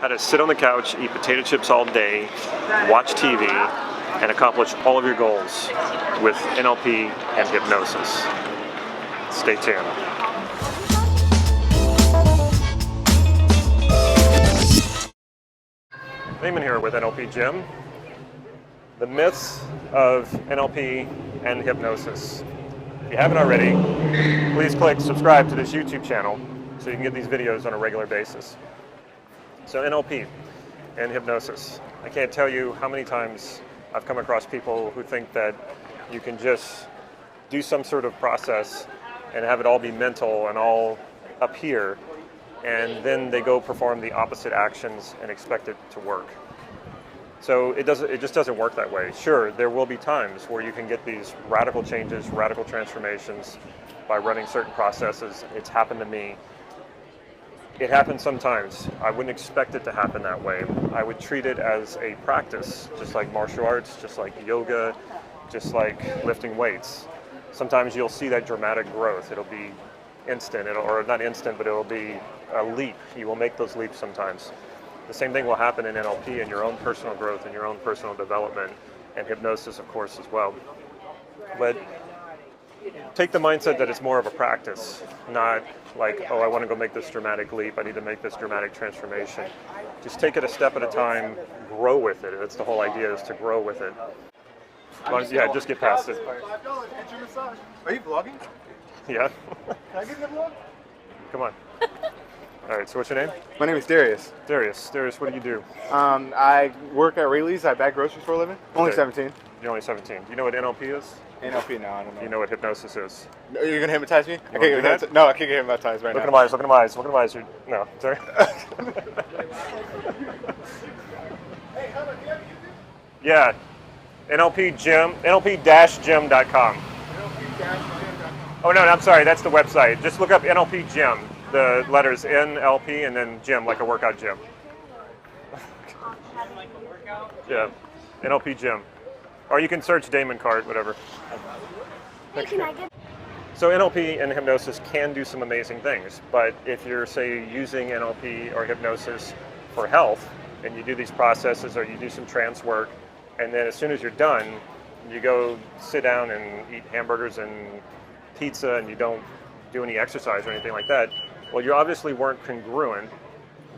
how to sit on the couch, eat potato chips all day, watch TV, and accomplish all of your goals with NLP and hypnosis. Stay tuned. Damon here with NLP Gym. The myths of NLP and hypnosis. If you haven't already, please click subscribe to this YouTube channel so you can get these videos on a regular basis. So NLP and hypnosis. I can't tell you how many times I've come across people who think that you can just do some sort of process and have it all be mental and all up here, and then they go perform the opposite actions and expect it to work. So it just doesn't work that way. Sure, there will be times where you can get these radical changes, radical transformations by running certain processes. It's happened to me. It happens sometimes. I wouldn't expect it to happen that way. I would treat it as a practice, just like martial arts, just like yoga, just like lifting weights. Sometimes you'll see that dramatic growth. It'll be instant, or not instant, but it'll be a leap. You will make those leaps sometimes. The same thing will happen in NLP and your own personal growth and your own personal development, and hypnosis, of course, as well. But take the mindset that it's more of a practice, not like, oh, I want to go make this dramatic leap, I need to make this dramatic transformation. Just take it a step at a time, grow with it. That's the whole idea, is to grow with it. Yeah, just get past it. Are you vlogging? Yeah. Can I get in the vlog? Come on. All right, so what's your name? My name is Darius. Darius, what do you do? I work at Rayleigh's. I bag groceries for a living. Only Okay. 17. You're only 17. Do you know what NLP is? NLP, no, I don't know. Do you know what hypnosis is? No, you're going to hypnotize me? wanna do that? No, I can't get hypnotized right Look now. at them eyes, look at them eyes, look at them eyes. No, sorry. Yeah, NLP Gym, NLP-gym.com. Oh no, I'm sorry, that's the website. Just look up NLP Gym, the letters NLP and then gym, like a workout gym. Yeah, NLP Gym. Or you can search Damon Cart, whatever. Hey, can I get... So NLP and hypnosis can do some amazing things, but if you're, say, using NLP or hypnosis for health, and you do these processes or you do some trance work, and then as soon as you're done, you go sit down and eat hamburgers and pizza and you don't do any exercise or anything like that, well, you obviously weren't congruent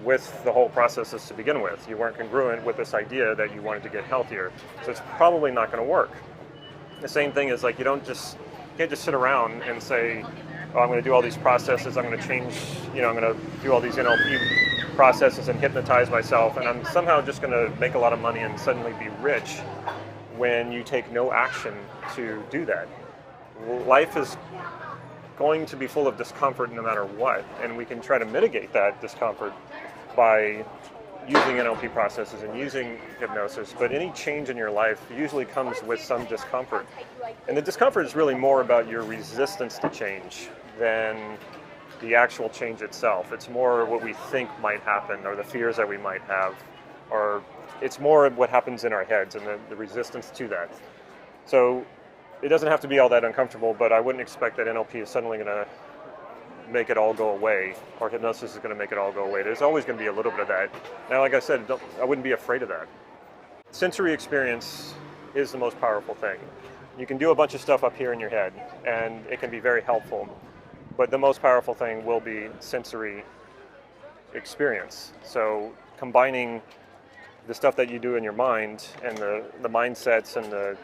with the whole processes to begin with. You weren't congruent with this idea that you wanted to get healthier. So it's probably not going to work. The same thing is like you can't just sit around and say, oh, I'm going to do all these processes, I'm going to change, I'm going to do all these NLP processes and hypnotize myself, and I'm somehow just going to make a lot of money and suddenly be rich, when you take no action to do that. Life is going to be full of discomfort no matter what, and we can try to mitigate that discomfort by using NLP processes and using hypnosis, but any change in your life usually comes with some discomfort. And the discomfort is really more about your resistance to change than the actual change itself. It's more what we think might happen, or the fears that we might have, or it's more what happens in our heads and the resistance to that. So it doesn't have to be all that uncomfortable, but I wouldn't expect that NLP is suddenly going to make it all go away, or hypnosis is going to make it all go away. There's always going to be a little bit of that. Now, like I said, I wouldn't be afraid of that. Sensory experience is the most powerful thing. You can do a bunch of stuff up here in your head, and it can be very helpful, but the most powerful thing will be sensory experience. So combining the stuff that you do in your mind and the mindsets and the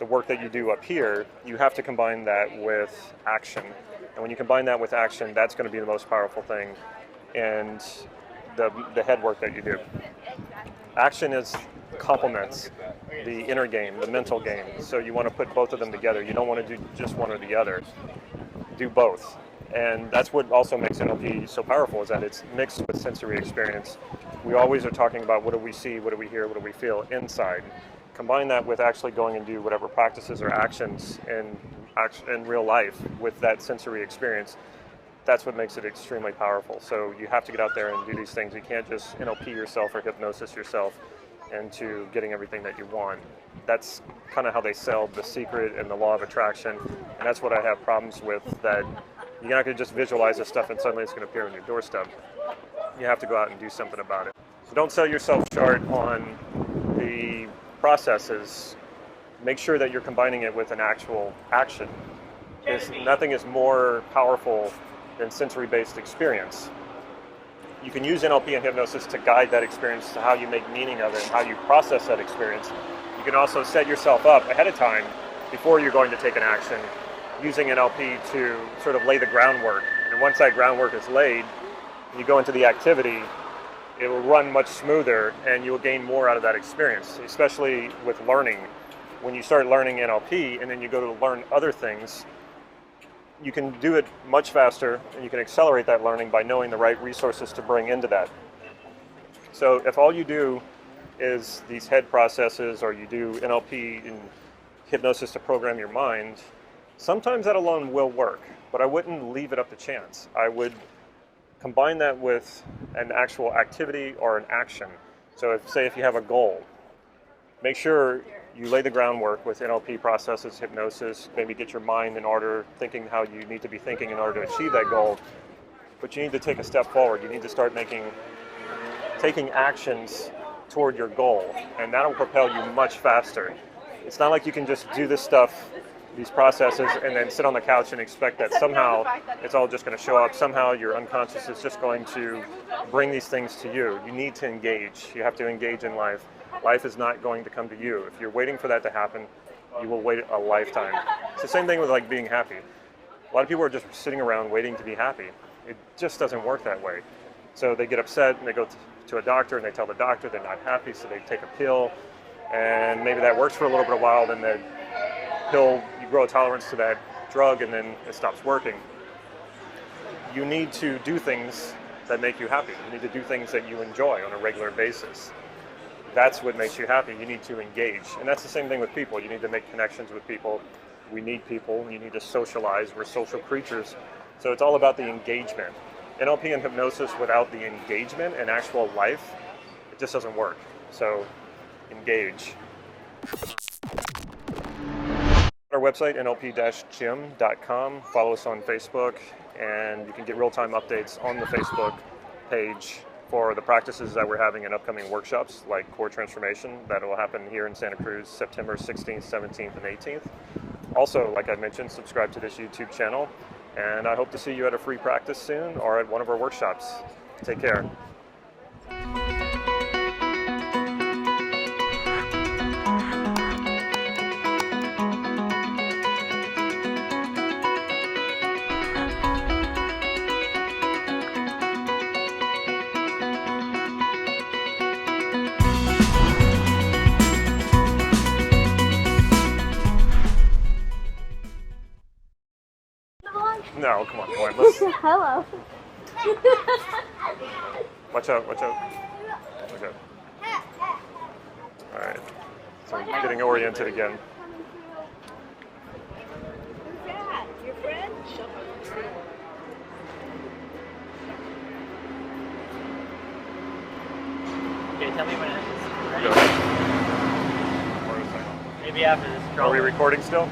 work that you do up here, you have to combine that with action. And when you combine that with action, that's going to be the most powerful thing, and the head work that you do. Action complements the inner game, the mental game. So you want to put both of them together. You don't want to do just one or the other. Do both. And that's what also makes NLP so powerful, is that it's mixed with sensory experience. We always are talking about what do we see, what do we hear, what do we feel inside. Combine that with actually going and do whatever practices or actions in real life with that sensory experience. That's what makes it extremely powerful. So you have to get out there and do these things. You can't just NLP yourself or hypnosis yourself into getting everything that you want. That's kind of how they sell The Secret and the Law of Attraction, and that's what I have problems with, that you're not going to just visualize this stuff and suddenly it's going to appear on your doorstep. you have to go out and do something about it. So don't sell yourself short on the processes. Make sure that you're combining it with an actual action. Because nothing is more powerful than sensory-based experience. You can use NLP and hypnosis to guide that experience to how you make meaning of it and how you process that experience. You can also set yourself up ahead of time before you're going to take an action, using NLP to sort of lay the groundwork. And once that groundwork is laid, you go into the activity, it will run much smoother and you will gain more out of that experience, especially with learning. When you start learning NLP and then you go to learn other things, you can do it much faster and you can accelerate that learning by knowing the right resources to bring into that. So if all you do is these head processes, or you do NLP and hypnosis to program your mind, sometimes that alone will work, but I wouldn't leave it up to chance. I would combine that with an actual activity or an action. So if you have a goal, make sure you lay the groundwork with NLP processes, hypnosis, maybe get your mind in order, thinking how you need to be thinking in order to achieve that goal. But you need to take a step forward. You need to start taking actions toward your goal, and that'll propel you much faster. It's not like you can just do this stuff, these processes, and then sit on the couch and expect that somehow it's all just going to show up. Somehow your unconscious is just going to bring these things to you. You need to engage. You have to engage in life. Life is not going to come to you. If you're waiting for that to happen, you will wait a lifetime. It's the same thing with like being happy. A lot of people are just sitting around waiting to be happy. It just doesn't work that way. So they get upset and they go to a doctor and they tell the doctor they're not happy, so they take a pill, and maybe that works for a little bit of a while, then the pill, you grow a tolerance to that drug and then it stops working. You need to do things that make you happy. You need to do things that you enjoy on a regular basis. That's what makes you happy. You need to engage. And that's the same thing with people. You need to make connections with people. We need people. You need to socialize. We're social creatures. So it's all about the engagement. NLP and hypnosis without the engagement and actual life, it just doesn't work. So engage. Our website, nlp-gym.com. Follow us on Facebook, and you can get real-time updates on the Facebook page for the practices that we're having in upcoming workshops, like Core Transformation, that will happen here in Santa Cruz, September 16th, 17th, and 18th. Also, like I mentioned, subscribe to this YouTube channel, and I hope to see you at a free practice soon or at one of our workshops. Take care. No, come on. Let's... Hello. Watch out. Okay. Alright. So I'm getting oriented again. Who's that? Your friend? Okay, tell me when it is. Go Ready? ahead. Maybe after this. Are we recording still?